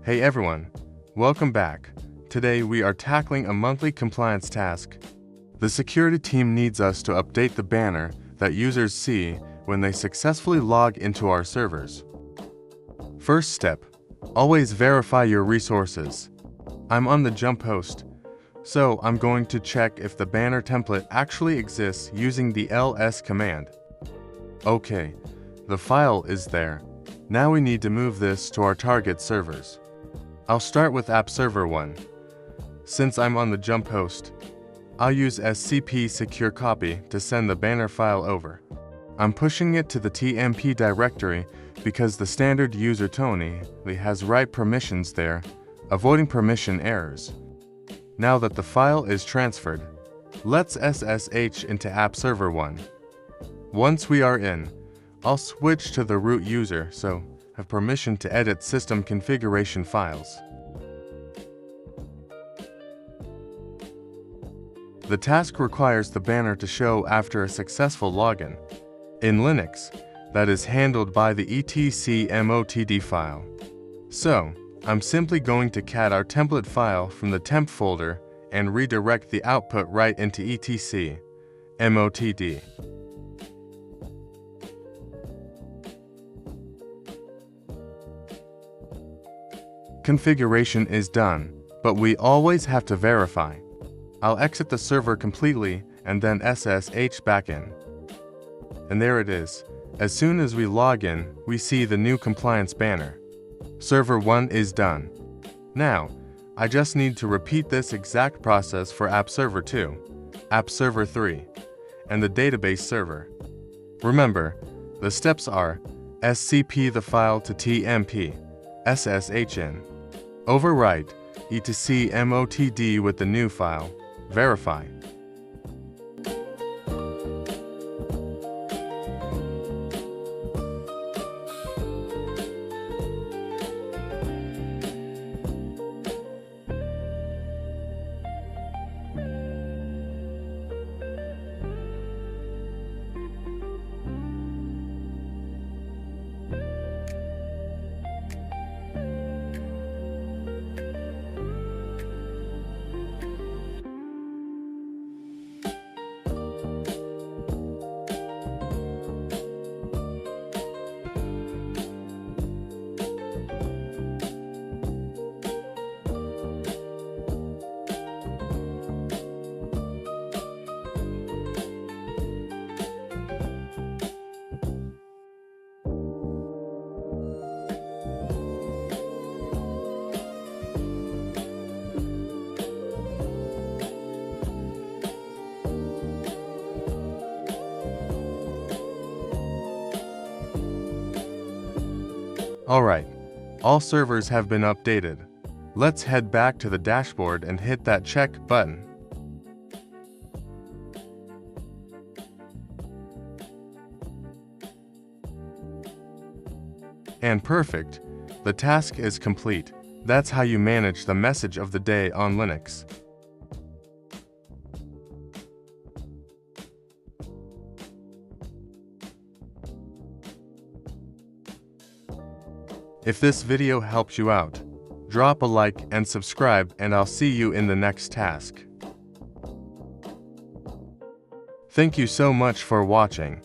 Hey everyone, welcome back. Today we are tackling a monthly compliance task. The security team needs us to update the banner that users see when they successfully log into our servers. First step, always verify your resources. I'm on the jump host, so I'm going to check if the banner template actually exists using the ls command. Okay, the file is there. Now we need to move this to our target servers. I'll start with app server 1. Since I'm on the jump host, I'll use scp secure copy to send the banner file over. I'm pushing it to the tmp directory because the standard user Tony has right permissions there, avoiding permission errors. Now that the file is transferred, let's SSH into app server 1. Once we are in, I'll switch to the root user so have permission to edit system configuration files. The task requires the banner to show after a successful login. In Linux, that is handled by the etc MOTD file. So, I'm simply going to cat our template file from the temp folder and redirect the output right into etc MOTD. Configuration is done, but we always have to verify. I'll exit the server completely and then SSH back in. And there it is. As soon as we log in, we see the new compliance banner. Server 1 is done. Now, I just need to repeat this exact process for app server 2, app server 3, and the database server. Remember, the steps are scp the file to tmp, ssh in, overwrite etc MOTD with the new file, verify. Alright, all servers have been updated. Let's head back to the dashboard and hit that check button. And perfect, the task is complete. That's how you manage the message of the day on Linux. If this video helps you out, drop a like and subscribe, and I'll see you in the next task. Thank you so much for watching.